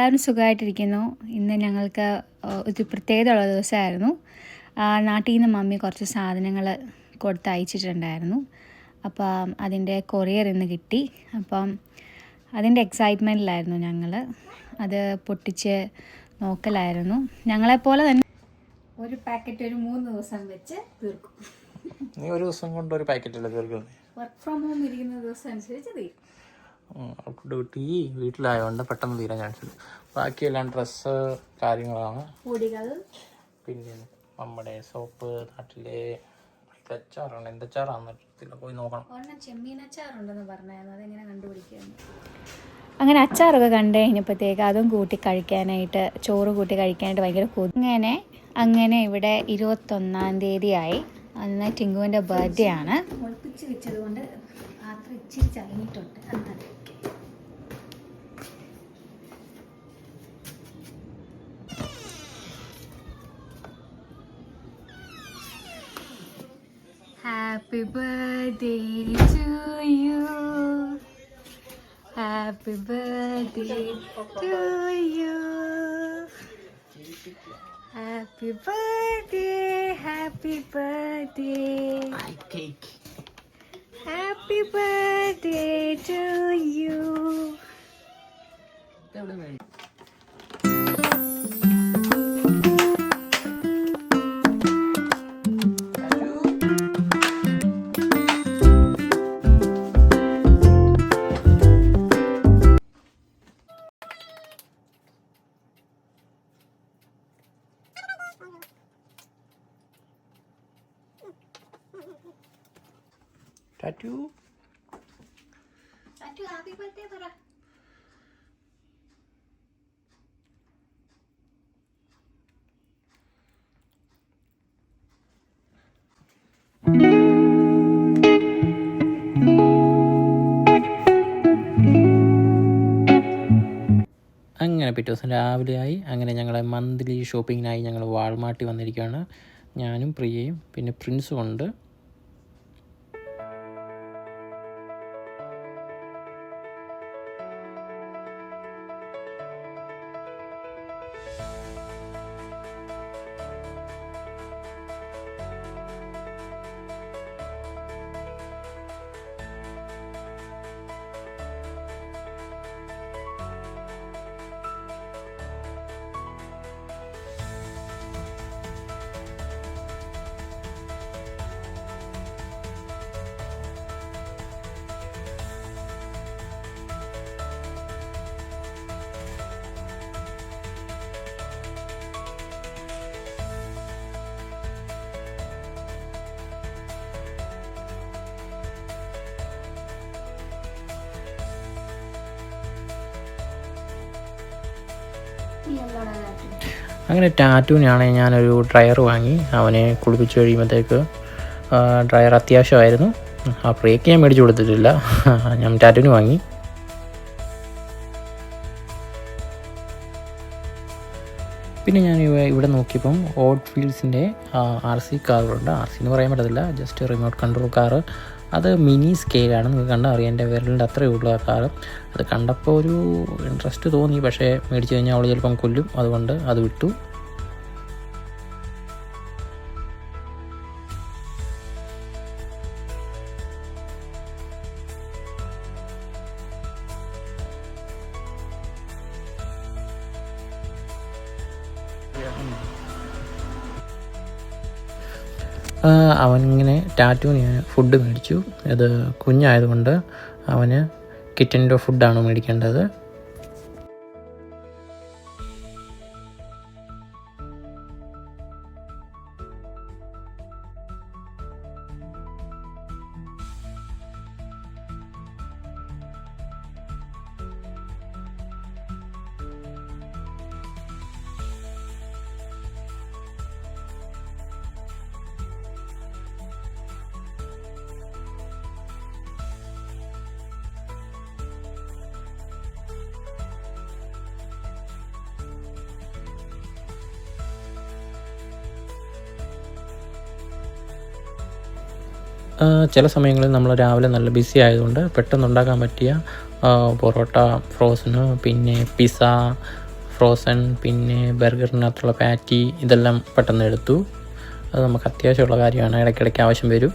എല്ലാവരും സുഖമായിട്ടിരിക്കുന്നു. ഇന്ന് ഞങ്ങൾക്ക് ഒരു പ്രത്യേകതയുള്ള ദിവസമായിരുന്നു. നാട്ടിൽ നിന്ന് മമ്മി കുറച്ച് സാധനങ്ങൾ കൊടുത്ത് അയച്ചിട്ടുണ്ടായിരുന്നു. അപ്പം അതിൻ്റെ കൊറിയർ ഇന്ന് കിട്ടി. അപ്പം അതിൻ്റെ എക്സൈറ്റ്മെൻറ്റിലായിരുന്നു ഞങ്ങൾ. അത് പൊട്ടിച്ച് നോക്കലായിരുന്നു. ഞങ്ങളെപ്പോലെ തന്നെ ഒരു പാക്കറ്റ് ഒരു 3 ദിവസം വെച്ച് തീർക്കും. നീ ഒരു ദിവസം കൊണ്ട് ഒരു പാക്കറ്റല്ലേ തീർക്കുന്നത്? വർക്ക് ഫ്രം ഹോം ഇരിക്കുന്ന ദിവസം അനുസരിച്ച് തീർക്കും. ഡ്യൂട്ടി വീട്ടിലായതുകൊണ്ട് പെട്ടെന്ന് തീരാൻ ചാൻസ് ഉണ്ട്. ബാക്കിയെല്ലാം ഡ്രസ്സ് കാര്യങ്ങളാണ്, പൊടികൾ, പിന്നെ നമ്മുടെ സോപ്പ്, നാട്ടിലെ അച്ചാറാണ്. എന്തച്ചാറാണെന്ന് പോയി നോക്കണം. ചെമ്മീൻ അച്ചാറുണ്ടെന്ന് പറഞ്ഞായിരുന്നു, അതെങ്ങനെ കണ്ടുപിടിക്കുകയെന്ന്. അങ്ങനെ അച്ചാറൊക്കെ കണ്ടു കഴിഞ്ഞപ്പോഴത്തേക്ക് അതും കൂട്ടി കഴിക്കാനായിട്ട്, ചോറ് കൂട്ടി കഴിക്കാനായിട്ട് ഭയങ്കര അങ്ങനെ ഇവിടെ 21-ാം തീയതിയായി. അന്ന് ടിങ്കുവിൻ്റെ ബർത്ത്ഡേ ആണ്. ഒളിപ്പിച്ച് വെച്ചത് കൊണ്ട് പാത്രം ഇച്ചിരി ചളിഞ്ഞിട്ടുണ്ട്. Happy birthday to you. Happy birthday to you. Happy birthday, happy birthday. Cake. Happy birthday to you. Tattoo. Happy birthday പറ. അങ്ങനെ പിറ്റേ ദിവസം രാവിലെയായി. അങ്ങനെ ഞങ്ങളെ മന്ത്ലി ഷോപ്പിങ്ങിനായി ഞങ്ങൾ വാൾമാർട്ടിൽ വന്നിരിക്കുകയാണ്. ഞാനും പ്രിയയും പിന്നെ പ്രിൻസും ഉണ്ട്. അങ്ങനെ ടാറ്റൂവിനാണെങ്കിൽ ഞാനൊരു ഡ്രയർ വാങ്ങി. അവനെ കുളിപ്പിച്ച് കഴിയുമ്പോഴത്തേക്ക് ഡ്രയർ അത്യാവശ്യമായിരുന്നു. ആ പ്രിയക്ക് ഞാൻ മേടിച്ചു കൊടുത്തിട്ടില്ല, ഞാൻ ടാറ്റൂവിന് വാങ്ങി. പിന്നെ ഞാൻ ഇവിടെ നോക്കിയപ്പം ഹോട്ട് വീൽസിൻ്റെ RC കാറുണ്ട്. RC എന്ന് പറയാൻ പറ്റത്തില്ല, ജസ്റ്റ് റിമോട്ട് കൺട്രോൾ കാറ്. അത് മിനി സ്കെയിലാണ്. നിങ്ങൾക്ക് കണ്ടാൽ അറിയാം, എൻ്റെ വിരലിൻ്റെ അത്രയേ ഉള്ളൂ ആ കാറ്. അത് കണ്ടപ്പോൾ ഒരു ഇൻട്രസ്റ്റ് തോന്നി, പക്ഷേ മേടിച്ച് കഴിഞ്ഞാൽ അവൾ ചിലപ്പം കൊല്ലും, അതുകൊണ്ട് അത് വിട്ടു. അവനിങ്ങനെ ടാറ്റൂവിന് ഫുഡ് മേടിച്ചു. അത് കുഞ്ഞായതുകൊണ്ട് അവന് കിറ്റൻ്റെ ഫുഡാണ് മേടിക്കേണ്ടത്. ചില സമയങ്ങളിൽ നമ്മൾ രാവിലെ നല്ല ബിസി ആയതുകൊണ്ട് പെട്ടെന്ന് ഉണ്ടാക്കാൻ പറ്റിയ പൊറോട്ട, ഫ്രോസന്, പിന്നെ പിസ്സ, ഫ്രോസൺ, പിന്നെ ബർഗറിനകത്തുള്ള പാറ്റി, ഇതെല്ലാം പെട്ടെന്ന് എടുത്തു. അത് നമുക്ക് അത്യാവശ്യമുള്ള കാര്യമാണ്, ഇടയ്ക്കിടയ്ക്ക് ആവശ്യം വരും.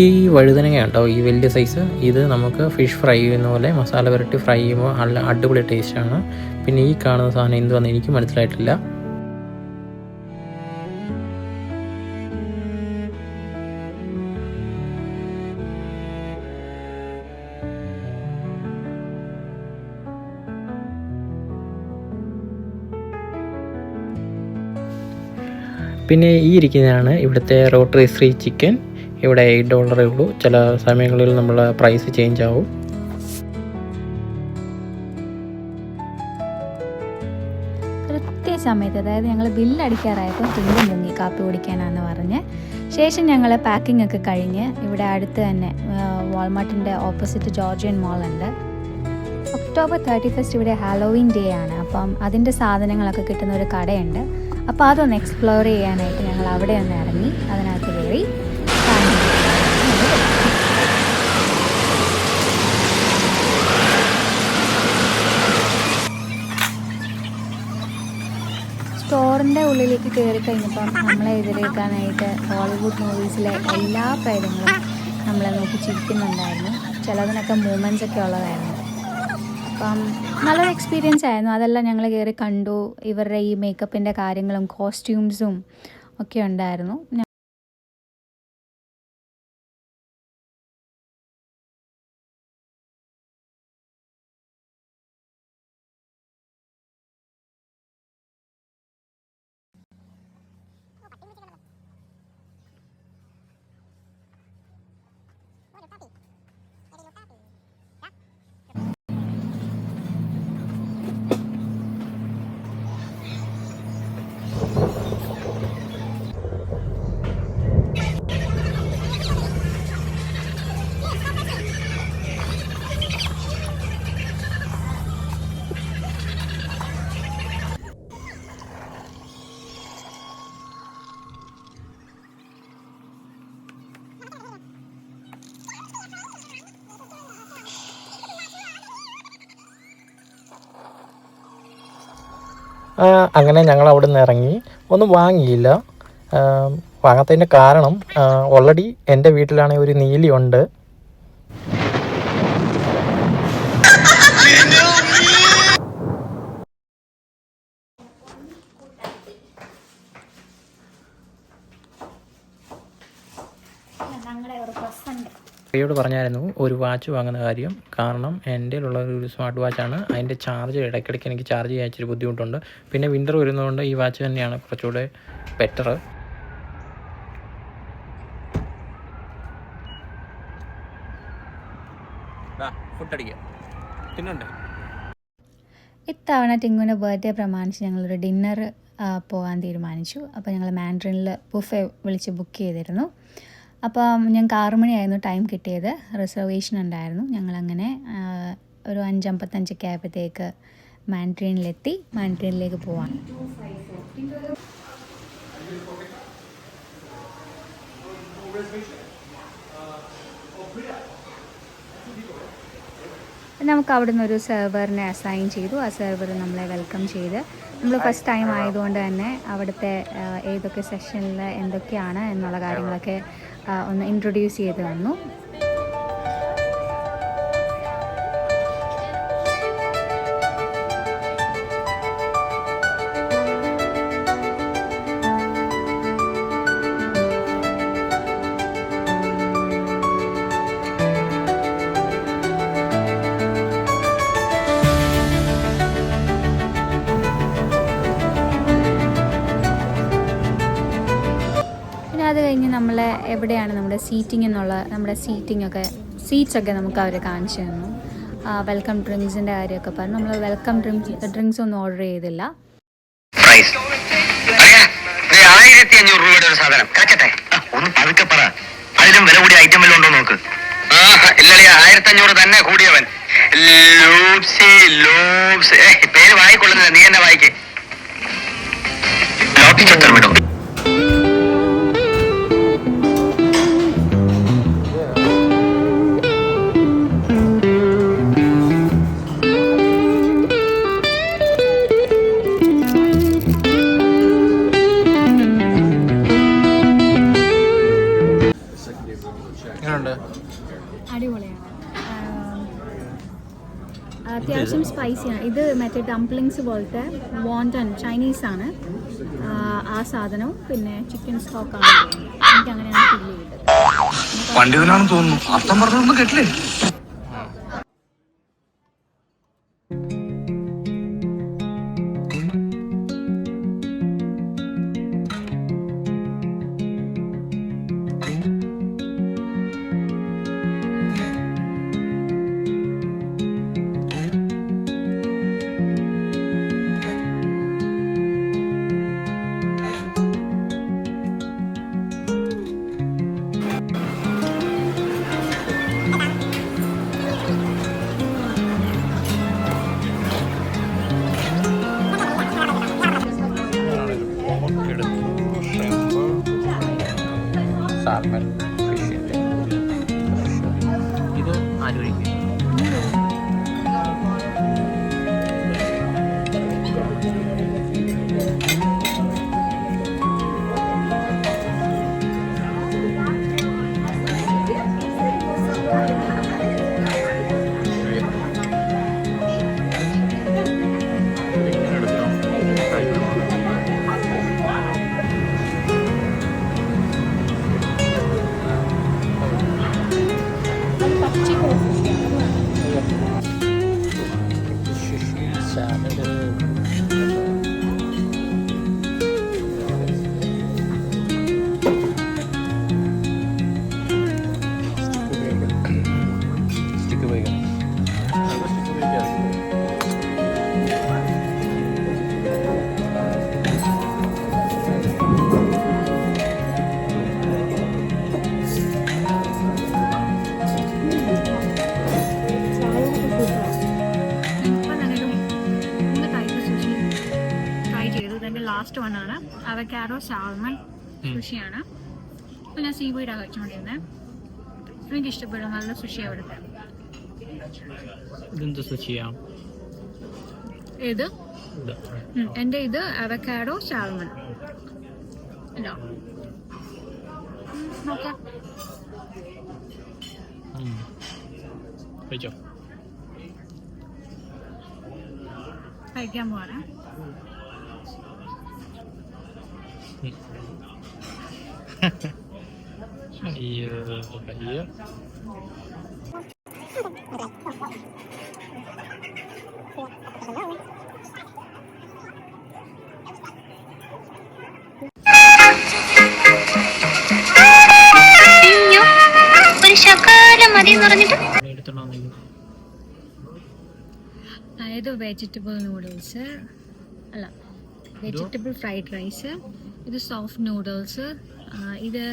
ഈ വഴുതനങ്ങ ഉണ്ടോ, ഈ വലിയ സൈസ്, ഇത് നമുക്ക് ഫിഷ് ഫ്രൈ ചെയ്യുന്ന പോലെ മസാല പുരട്ടി ഫ്രൈ ചെയ്യുമ്പോൾ നല്ല അടിപൊളി ടേസ്റ്റാണ്. പിന്നെ ഈ കാണുന്ന സാധനം എന്തുവാന്ന് എനിക്ക് മനസ്സിലായിട്ടില്ല. പിന്നെ ഈ ഇരിക്കുന്നതാണ് ഇവിടുത്തെ റോട്ടറി ചിക്കൻ. ഇവിടെ $8 ഉള്ളൂ. ചില സമയങ്ങളിൽ നമ്മൾ പ്രൈസ് ചേഞ്ച് ആവും. സമയത്ത്, അതായത് ഞങ്ങൾ ബില്ലടിക്കാറായപ്പോൾ തുമ്പ് മുങ്ങി കാപ്പി കുടിക്കാനാണെന്ന് പറഞ്ഞ് ശേഷം ഞങ്ങൾ പാക്കിംഗ് ഒക്കെ കഴിഞ്ഞ് ഇവിടെ അടുത്ത് തന്നെ വാൾമാർട്ടിൻ്റെ ഓപ്പോസിറ്റ് ജോർജിയൻ മോൾ ഉണ്ട്. October 31 ഇവിടെ ഹാലോവീൻ ഡേ ആണ്. അപ്പം അതിൻ്റെ സാധനങ്ങളൊക്കെ കിട്ടുന്ന ഒരു കടയുണ്ട്. അപ്പോൾ അതൊന്ന് എക്സ്പ്ലോർ ചെയ്യാനായിട്ട് ഞങ്ങൾ അവിടെ ഒന്ന് ഇറങ്ങി അതിനകത്ത് കയറി. സ്റ്റോറിൻ്റെ ഉള്ളിലേക്ക് കയറി കഴിഞ്ഞപ്പം നമ്മളെ എതിരേൽക്കാനായിട്ട് ഹോളിവുഡ് മൂവീസിലെ എല്ലാ പ്രേതങ്ങളും നമ്മളെ നോക്കി ചിരിക്കുന്നുണ്ടായിരുന്നു. ചിലതിനൊക്കെ മൂമെൻറ്റ്സ് ഒക്കെ ഉള്ളതായിരുന്നു. അപ്പം നല്ലൊരു എക്സ്പീരിയൻസ് ആയിരുന്നു. അതെല്ലാം ഞങ്ങൾ കയറി കണ്ടു. ഇവരുടെ ഈ മേക്കപ്പിൻ്റെ കാര്യങ്ങളും കോസ്റ്റ്യൂംസും ഒക്കെ ഉണ്ടായിരുന്നു. അങ്ങനെ ഞങ്ങൾ അവിടെ നിന്ന് ഇറങ്ങി. ഒന്നും വാങ്ങിയില്ല. വാങ്ങാത്തതിൻ്റെ കാരണം ഓൾറെഡി എൻ്റെ വീട്ടിലാണെങ്കിൽ ഒരു നീലി ഉണ്ട്. ോട് പറഞ്ഞായിരുന്നു ഒരു വാച്ച് വാങ്ങുന്ന കാര്യം. കാരണം എൻ്റെ ഉള്ള ഒരു സ്മാർട്ട് വാച്ചാണ്. അതിൻ്റെ ചാർജ് ഇടയ്ക്കിടയ്ക്ക് എനിക്ക് ചാർജ് ചെയ്യാൻ ഇച്ചിരി ബുദ്ധിമുട്ടുണ്ട്. പിന്നെ വിൻ്റർ വരുന്നതുകൊണ്ട് ഈ വാച്ച് തന്നെയാണ് കുറച്ചുകൂടെ ബെറ്റർ. ഇത്തവണ ടിങ്ങുവിൻ്റെ ബർത്ത്ഡേ പ്രമാണിച്ച് ഞങ്ങളൊരു ഡിന്നർ പോകാൻ തീരുമാനിച്ചു. അപ്പോൾ ഞങ്ങൾ മാൻഡ്രിനിൽ ബുഫേ വിളിച്ച് ബുക്ക് ചെയ്തിരുന്നു. അപ്പം ഞങ്ങൾക്ക് 6 മണിയായിരുന്നു ടൈം കിട്ടിയത്. റിസർവേഷൻ ഉണ്ടായിരുന്നു. ഞങ്ങളങ്ങനെ ഒരു 5:55 ആയപ്പോഴത്തേക്ക് മാൻഡ്രിനിലെത്തി. മാൻഡ്രിനിലേക്ക് പോവാൻ നമുക്ക് അവിടെ നിന്ന് ഒരു സെർവറിനെ അസൈൻ ചെയ്തു. ആ സെർവർ നമ്മളെ വെൽക്കം ചെയ്ത്, നമ്മൾ ഫസ്റ്റ് ടൈം ആയതുകൊണ്ട് തന്നെ അവിടുത്തെ ഏതൊക്കെ സെഷനിൽ എന്തൊക്കെയാണ് എന്നുള്ള കാര്യങ്ങളൊക്കെ ഒന്ന് ഇൻട്രൊഡ്യൂസ് ചെയ്ത് തന്നു. അത് കഴിഞ്ഞ് നമ്മൾ എവിടെയാണ് നമ്മുടെ സീറ്റിംഗ് എന്നുള്ള നമ്മുടെ സീറ്റ്സൊക്കെ നമുക്ക് അവർ കാണിച്ചു തന്നു. വെൽക്കം ഡ്രിങ്ക്സിൻ്റെ കാര്യമൊക്കെ പറഞ്ഞു. നമ്മൾ വെൽക്കം ഡ്രിങ്ക്സ് ഒന്നും ഓർഡർ ചെയ്തില്ല. 1500 രൂപയുടെ ഒരു സാധനം കാച്ചട്ടെ, ഒന്ന് പതുക്കെ പറ. അതിലും വില കൂടിയ ഐറ്റം വല്ലതും ഉണ്ടോ നോക്ക്. ഇല്ലല്ലേ, 1500 തന്നെ കൂടിയവൻ. പേര് വായിക്കൊള്ളുന്നില്ല, നീ എന്നെ വായിക്കേ. ലോപ്പിച്ചോ. അടിപൊളിയാണ്, അത്യാവശ്യം സ്പൈസിയാണ്. ഇത് മറ്റേ ഡംപ്ലിങ്സ് പോലത്തെ വോണ്ടൻ ചൈനീസാണ് ആ സാധനവും, പിന്നെ ചിക്കൻ സ്റ്റോക്കാണ്. എനിക്ക് അങ്ങനെയാണ് ഫീൽ ചെയ്തത്. പണ്ഡിതനാണെന്ന് തോന്നുന്നു, അർത്ഥം പറഞ്ഞൊന്നും കേട്ടില്ലേ. സാൽമൺ ഫിഷിൻ്റെ ഇത് ആലോചിക്കും. ലാസ്റ്റ് വണ്ണാണ് അവക്കാഡോ സാൽമൺ സുഷിയാണ്. അപ്പോൾ ഞാൻ സീ വീഡാണ് കഴിച്ചുകൊണ്ടിരുന്നത്. എനിക്ക് ഇഷ്ടപ്പെടും, നല്ല സുഷി അവിടുത്തെ. ഇതെന്ത് സുഷിയാണ്? ഏത്? എൻ്റെ ഇത് അവക്കാഡോ സാൽമൺ. ഇല്ല, നോക്കാം. കഴിക്കാൻ പോവാണ്. അതായത് വെജിറ്റബിൾ നൂഡിൽസ് അല്ല, വെജിറ്റബിൾ ഫ്രൈഡ് റൈസ്, ഇത് സോഫ്റ്റ് നൂഡിൽസ്, ഇത്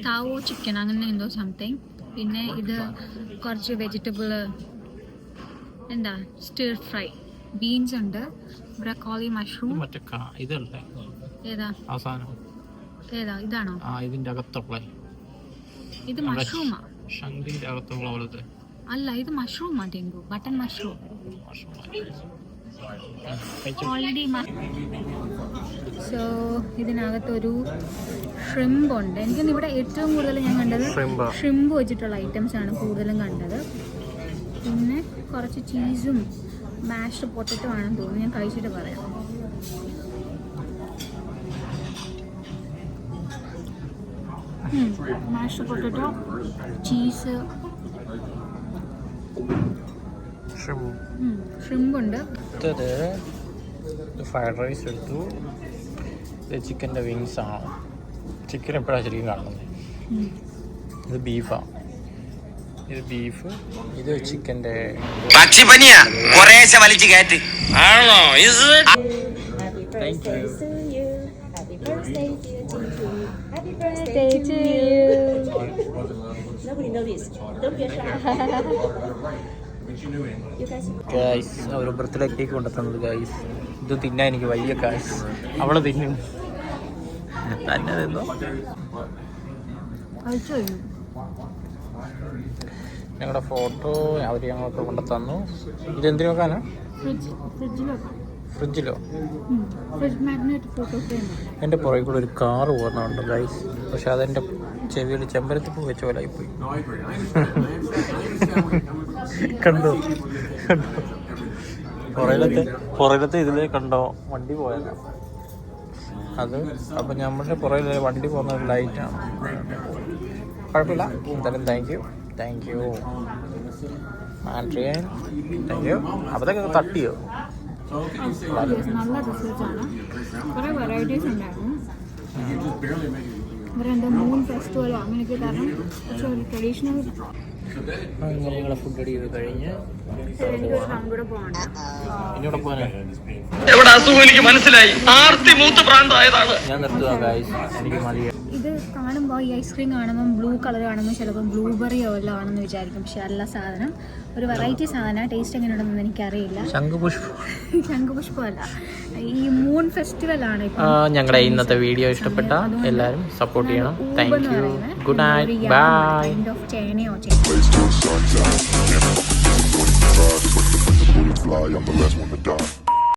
താവോ ചിക്കൻ അങ്ങനെ എന്തോ സംതിങ്, പിന്നെ ഇത് കുറച്ച് വെജിറ്റബിൾ എന്താ സ്റ്റിർ ഫ്രൈ, ബീൻസ് ഉണ്ട്, ബ്രക്കോളി, മഷ്റൂം. ഏതാ ഏതാ ഇതാണോ? ഇതിന്റെ അകത്തുള്ള ഇത് മഷ്റൂമാ. ശംഖിന്റെ അകത്തുള്ള പോലത്തെ അല്ല ഇത് mushroom Tinku, button mushroom already. So ഇതിനകത്തൊരു ഷ്രിമ്പ് ഉണ്ട്. എനിക്കൊന്ന് ഇവിടെ ഏറ്റവും കൂടുതൽ ഞാൻ കണ്ടത് ഷ്രിമ്പ് വെച്ചിട്ടുള്ള ഐറ്റംസ് ആണ് കൂടുതലും കണ്ടത്. പിന്നെ കുറച്ച് ചീസും മാഷ്ഡ് പൊട്ടറ്റോ ആണെന്ന് തോന്നുന്നു. ഞാൻ കഴിച്ചിട്ട് പറയാം. മാഷ്ഡ് പൊട്ടറ്റോ, ചീസ്, ഷ്രിമ്പ് ഉണ്ട്. ഫ്രൈഡ് റൈസ് എടുത്തു. ഇത് ചിക്കൻ്റെ വിങ്സ് ആണ്. ചിക്കൻ എപ്പോഴാണ് ശരിക്കും കാണുന്നത്. ഇത് ബീഫാണ്. ഇത് ബീഫ്, ഇത് ചിക്കൻ്റെ പക്ഷിപ്പനിയാ കുറേശ്ശെ വലിച്ചു കയറ്റ്. ആണോ? Thank you. ഗൈസ് അവർ ബർത്ത്ഡേ കേക്ക് കൊണ്ടുത്തന്നത് ഗൈസ്. ഇത് തിന്നാൻ എനിക്ക് വയ്യ ഗൈസ്. അവള് തിന്നും തന്നെ തിന്നോ. ഞങ്ങളുടെ ഫോട്ടോ അവർ ഞങ്ങൾക്ക് കൊണ്ടുത്തന്നു. ഇതെന്തിനു വെക്കാനാ? ഫ്രിഡ്ജിലോ? എൻ്റെ പുറകെ കൂടെ ഒരു കാറ് പോകുന്നുണ്ട് ഗൈസ്. പക്ഷെ അതെൻ്റെ ചെവിയിൽ ചെമ്പരത്തിപ്പൂ വെച്ച പോലെ ആയിപ്പോയി. കണ്ടോ പുറകിലത്തെ ഇതിലേ കണ്ടോ വണ്ടി പോയത് അത്. അപ്പം നമ്മുടെ പുറകിൽ വണ്ടി പോകുന്ന ഒരു ലൈറ്റാണ്. കുഴപ്പമില്ല. എന്തായാലും thank you Andean, thank you. അപ്പത്തേക്ക് തട്ടിയോ? നല്ല റിസർച്ചാണ്. കുറേ വെറൈറ്റീസ് ഉണ്ടായിരുന്നു. ഇവരെന്തോ മൂൺ ഫെസ്റ്റിവലോ അങ്ങനെയൊക്കെ. കാരണം പക്ഷെ ഒരു ട്രഡീഷണൽ. ഞങ്ങളെ ഫുഡ് അടി ചെയ്ത് കഴിഞ്ഞ് എനിക്കൊരു റൗണ്ട് കൂടെ പോകണം. ഇനിയോടെ പോകാനാ എവിടെ അസുഖം എനിക്ക് മനസ്സിലായി. ആർത്തി മൂത്ത് പ്രാന്തായതാണ്. ഞാൻ നിർത്തുക ഗൈസ്. എനിക്ക് മതി. ഇത് കാണുമ്പോൾ ഈ ഐസ്ക്രീം കാണുമ്പോൾ ബ്ലൂ കളർ കാണുമ്പോൾ ചിലപ്പോൾ ബ്ലൂബെറിയോ വല്ലതും ആണെന്ന് വിചാരിക്കും. പക്ഷെ അല്ല, സാധനം ഒരു വെറൈറ്റി സാധനം. ടേസ്റ്റ് എങ്ങനെയുണ്ടെന്ന് എനിക്കറിയില്ല. ശംഖുപുഷ്പമല്ല, ഈ മൂൺ ഫെസ്റ്റിവലാണ് ഇപ്പം. ഞങ്ങളുടെ ഇന്നത്തെ വീഡിയോ ഇഷ്ടപ്പെട്ട എല്ലാവരും സപ്പോർട്ട് ചെയ്യണം. Thank you. Good night. Bye. ചേനയോ Fly on the left.